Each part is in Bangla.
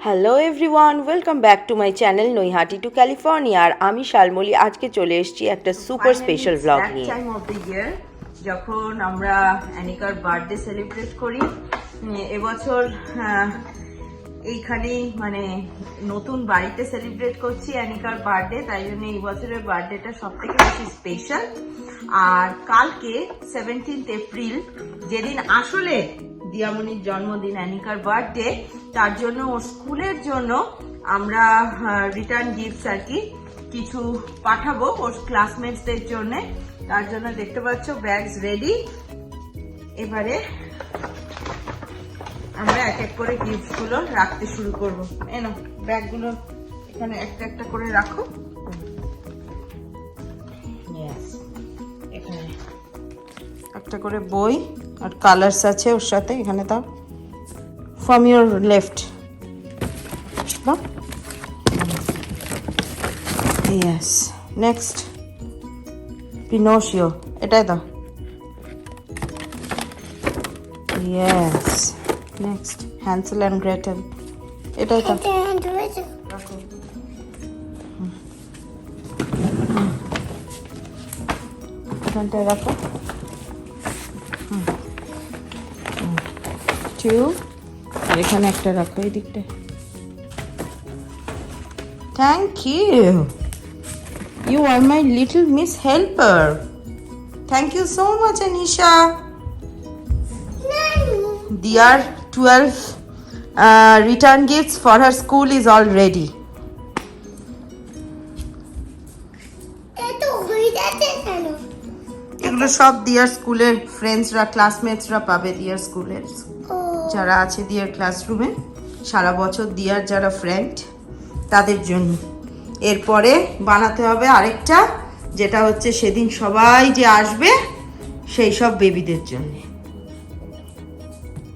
Hello everyone, welcome back to my channel Naihati to California. আর আমি শালমলি আজকে চলে এসেছি একটা সুপার স্পেশাল ভ্লগ নিয়ে। টাইম অফ দ্য ইয়ার যখন আমরা অ্যানিকার বার্থডে সেলিব্রেট করি, এবছর এইখানেই মানে নতুন বাড়িতে সেলিব্রেট করছি অ্যানিকার বার্থডে, তাই জন্য এই বছরের বার্থডেটা সব থেকে বেশি স্পেশাল। আর কালকে 17 এপ্রিল, যেদিন আসলে দিয়ামণির জন্মদিন, অ্যানিকার বার্থডে, তার জন্য ওর স্কুলের জন্য আমরা রিটার্ন গিফটস আর কি কিছু পাঠাবো ওর ক্লাসমেটসদের জন্য। তার জন্য দেখতে পাচ্ছ ব্যাগস রেডি। এবারে আমরা এক এক করে গিফটস গুলো রাখতে শুরু করবো। এনো ব্যাগগুলো এখানে একটা একটা করে রাখো। এখানে একটা করে বই আর কালার্স আছে ওর সাথে, এখানে দাও। From your left, yes. Next Pinocchio, এটাই দাও। Yes. Next Hansel and Gretel, এটাই দাও। এখানটায় রাখো। আর এখানে একটা রাখো এই দিকটায়। Thank you, you are my little miss helper. Thank you so much Anisha. Dear 12 return gifts for her school is all ready. এগুলো সব দিয়ার স্কুলের ফ্রেন্ডসরা, ক্লাসমেটসরা পাবে। দিয়ার স্কুলের যারা আছে দিয়ার ক্লাসরুমে সারা বছর, দিয়ার যারা ফ্রেন্ড তাদের জন্য। এরপরে বানাতে হবে আরেকটা, যেটা হচ্ছে সেদিন সবাই যে আসবে সেই সব বেবিদের জন্য,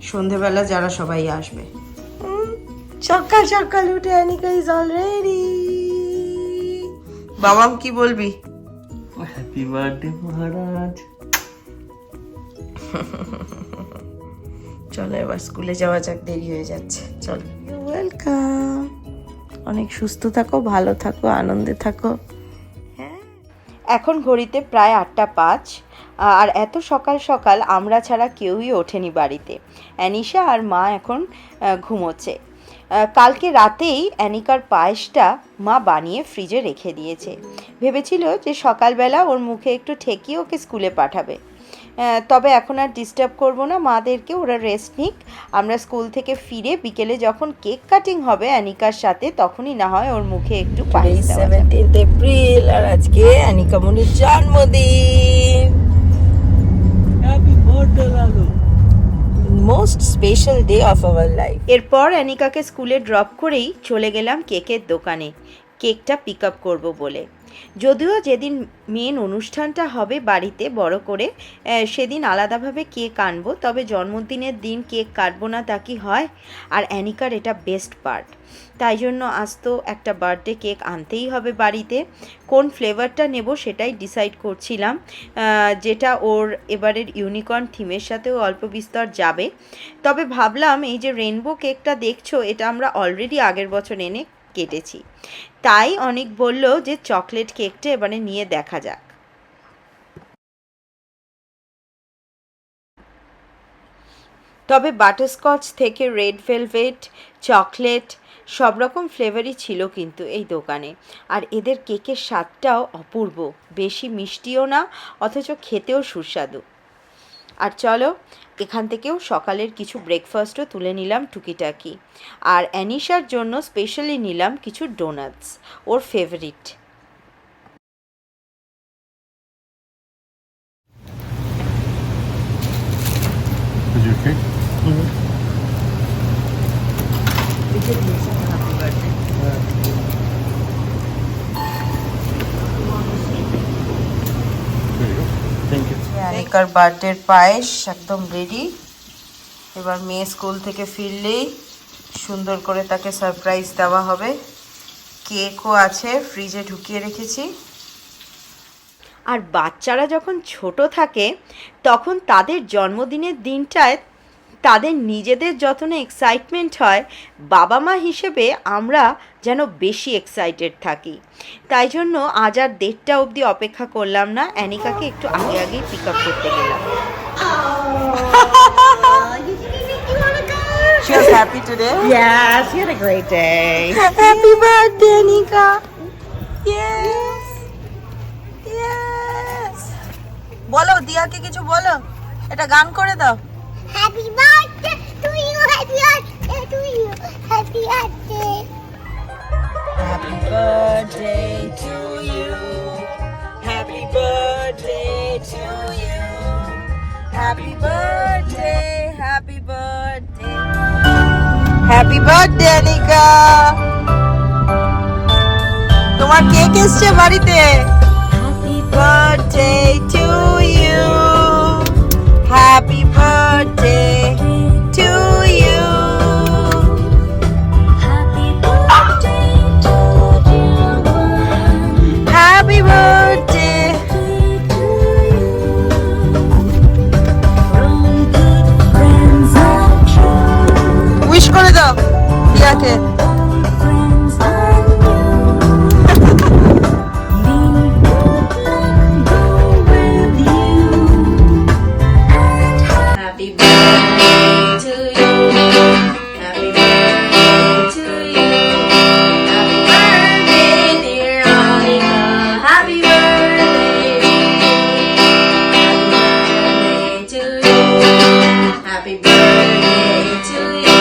সন্ধেবেলা যারা সবাই আসবে। সকাল সকাল উঠে অ্যানিকা ইজ অলরেডি। বাবাম কি বলবি? হ্যাপি বার্থডে মহারাজ। চলো এবার স্কুলে যাওয়া যাক, দেরি হয়ে যাচ্ছে। চলো। ওয়েলকাম। অনেক সুস্থ থাকো, ভালো থাকো, আনন্দে থাকো। হ্যাঁ, এখন ঘড়িতে প্রায় 8:05। আর এত সকাল সকাল আমরা ছাড়া কেউই ওঠেনি বাড়িতে। অ্যানিশা আর মা এখন ঘুমোচ্ছে। কালকে রাতেই অ্যানিকার পায়েসটা মা বানিয়ে ফ্রিজে রেখে দিয়েছে। ভেবেছিল যে সকালবেলা ওর মুখে একটু ঠেকিয়ে ওকে স্কুলে পাঠাবে। তবে এখন আর ডিস্টার্ব করবো না মাদেরকে, ওরা রেস্ট নিক। আমরা স্কুল থেকে ফিরে বিকেলে যখন কেক কাটিং হবে অ্যানিকার সাথে, তখনই না হয় ওর মুখে একটু পায়েস দেওয়া যাবে। 17 এপ্রিল আর আজকে অ্যানিকা মনির জন্মদিন। Happy birthday Lalu. Most special day of our life. এরপর অ্যানিকাকে স্কুলে ড্রপ করেই চলে গেলাম কেকের দোকানে কেকটা পিক আপ করবো বলে। যদিও যেদিন মেন অনুষ্ঠানটা হবে বাড়িতে বড় করে, সেদিন আলাদাভাবে কেক আনবো, তবে জন্মদিনের দিন কেক কাটবো না তা কি হয়? আর অ্যানিকার এটা বেস্ট পার্ট, তাই জন্য আজ তো একটা বার্থডে কেক আনতেই হবে বাড়িতে। কোন ফ্লেভারটা নেব সেটাই ডিসাইড করছিলাম, যেটা ওর এবারের ইউনিকর্ন থিমের সাথেও অল্প বিস্তর যাবে। তবে ভাবলাম এই যে রেনবো কেকটা দেখছো, এটা আমরা অলরেডি আগের বছর এনে কেটেছি, তাই অনেক বলল যে চকলেট কেকটা এবারে নিয়ে দেখা যাক। তবে বাটারস্কচ থেকে রেড ভেলভেট, চকলেট, সব রকম ফ্লেভারই ছিল কিন্তু এই দোকানে। আর এদের কেকের স্বাদটাও অপূর্ব, বেশি মিষ্টিও না, অথচ খেতেও সুস্বাদু। আর চলো এখান থেকেও সকালের কিছু ব্রেকফাস্টও তুলে নিলাম টুকিটাকি। আর অ্যানিশার জন্য স্পেশালি নিলাম কিছু doughnuts, or favourite. Is your cake? There you go. Thank you. অ্যানিকার বার্থডের পায়েস একদম রেডি। এবার মেয়ে স্কুল থেকে ফিরলেই সুন্দর করে তাকে সারপ্রাইজ দেওয়া হবে। কেকও আছে, ফ্রিজে ঢুকিয়ে রেখেছি। আর বাচ্চারা যখন ছোট থাকে তখন তাদের জন্মদিনের দিনটায় তাদের নিজেদের যত না এক্সাইটমেন্ট হয়, বাবা মা হিসেবে আমরা যেন বেশি এক্সাইটেড থাকি। তাই জন্য আজ আর 1:30 অবধি অপেক্ষা করলাম না, অ্যানিকাকে একটু আগে আগেই পিক আপ করতে গেলাম। She was happy today? Yeah, she had a great day. Happy birthday, Anika. Yes. Yes. বলো দিয়াকে কিছু বলো, এটা গান করে দাও। Happy birthday to you, happy birthday to you, happy birthday. Happy birthday to you. Happy birthday to you. Happy birthday, happy birthday. Happy birthday, Anika. তোমার কেক এসছে বাড়িতে। Happy birthday to you. Happy birthday to you. Happy birthday to you, Happy birthday. from good friends and true wish করে দাও দিয়াকে। friends and new. May good luck go with you. Happy birthday to you. Happy birthday to you. Happy birthday, dear Anika. Happy birthday to you. Happy birthday to you.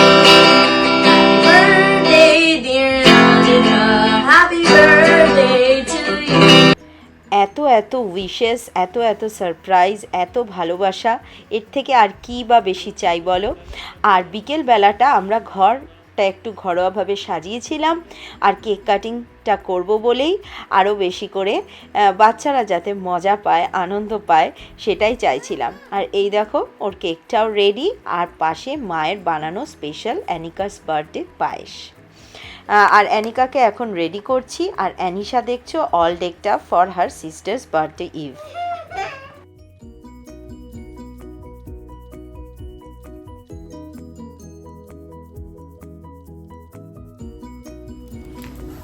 Happy birthday, dear Anika. Happy birthday to you. এত এত উইশেস, এত এত সারপ্রাইজ, এত ভালোবাসা, এর থেকে আর কি বা বেশি চাই বলো। আর বিকেল বেলাটা আমরা ঘরটা একটু ঘরোয়াভাবে সাজিয়েছিলাম, আর কেক কাটিংটা করব বলেই আরও বেশি করে বাচ্চারা যাতে মজা পায়, আনন্দ পায়, সেটাই চাইছিলাম। আর এই দেখো ওর কেকটাও রেডি, আর পাশে মায়ের বানানো স্পেশাল অ্যানিকাস বার্থডে পায়েস। আর অ্যানিকাকে এখন রেডি করছি, আর অ্যানিশা দেখছো অল ডেকটা for her sister's birthday eve.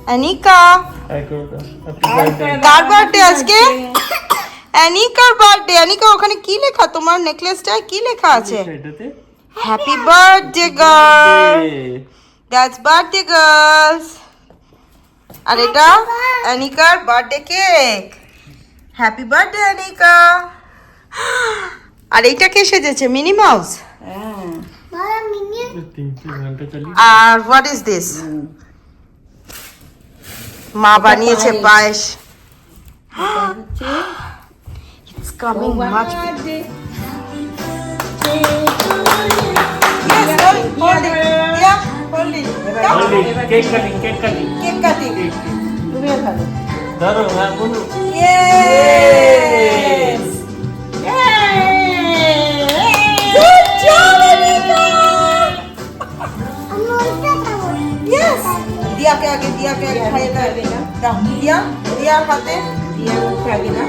Anika, কার বার্থডে আজকে? অ্যানিকার বার্থডে। অ্যানিকা, ওখানে কি লেখা? তোমার নেকলেসটায় কি লেখা আছে? Happy birthday girl. That's birthday girls. আর এটা অ্যানিকার birthday cake. Happy birthday Anika. আর এইটা কে সেজেছে? Minnie Mouse. Mama, minion. আর হোয়াট ইজ দিস? মা বানিয়েছে পায়েস। It's coming much bigger. Yes, hold it. Yeah, hold it. Cake cutting, cake cutting. Cake cutting. তুমিও খাবে। ধরো, হ্যাঁ বলো। Yes. Good job, Anika. Yes. दिया के आगे खाए ना दिया दिया खाते दिया खागे ना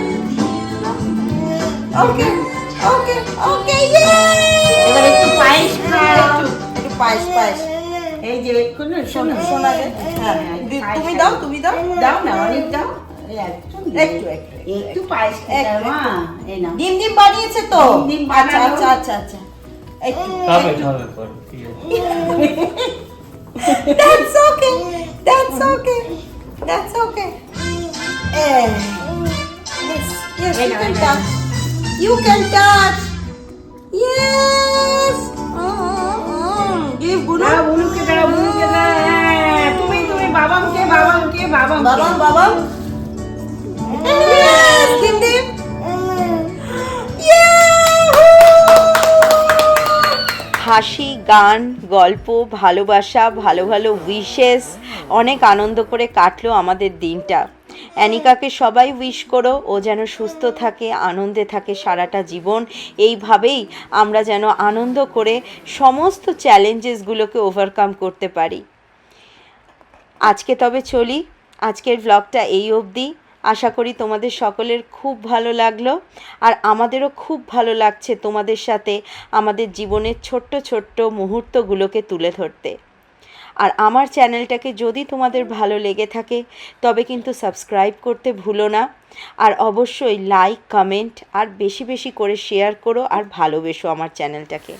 ओके ओके ओके ये এবার একটু পায়েস খাও। একটু পায়েস পায়েস এই যে শোনো শোনো শোনা দে হ্যাঁ তুমি দাও দাও না, অনেক দাও। এই একটু একটু একটু একটু পায়েস খেতে হবে, মা। এই নাও। ডিম ডিম বানিয়েছে তো ডিম আচ্ছা বানানো। আচ্ছা আচ্ছা আচ্ছা একটু খাবে খাবে পরে, ঠিক আছে। That's okay. That's okay. That's okay. Yes, yes, you can touch. You can touch. Yes. Give Bunu. দাও, বুনুকে দাও, বুনুকে দাও। হ্যাঁ, তুমি বাবামকে Babam. Yes, give them. হাসি, গান, গল্প, ভালোবাসা, ভালো ভালো উইশেস, অনেক আনন্দ করে কাটলো আমাদের দিনটা। অ্যানিকাকে সবাই উইশ করো, ও যেন সুস্থ থাকে, আনন্দে থাকে সারাটা জীবন। এইভাবেই আমরা যেন আনন্দ করে সমস্ত চ্যালেঞ্জেসগুলোকে ওভারকাম করতে পারি। আজকে তবে চলি, আজকের ব্লগটা এই অবধি। আশা করি তোমাদের সকলের খুব ভালো লাগলো, আর আমাদেরও খুব ভালো লাগছে তোমাদের সাথে আমাদের জীবনের ছোট্ট ছোট্ট মুহূর্তগুলোকে তুলে ধরতে। আর আমার চ্যানেলটাকে যদি তোমাদের ভালো লেগে থাকে তবে কিন্তু সাবস্ক্রাইব করতে ভুলো না, আর অবশ্যই লাইক, কমেন্ট আর বেশি বেশি করে শেয়ার করো আর ভালোবেসো আমার চ্যানেলটাকে।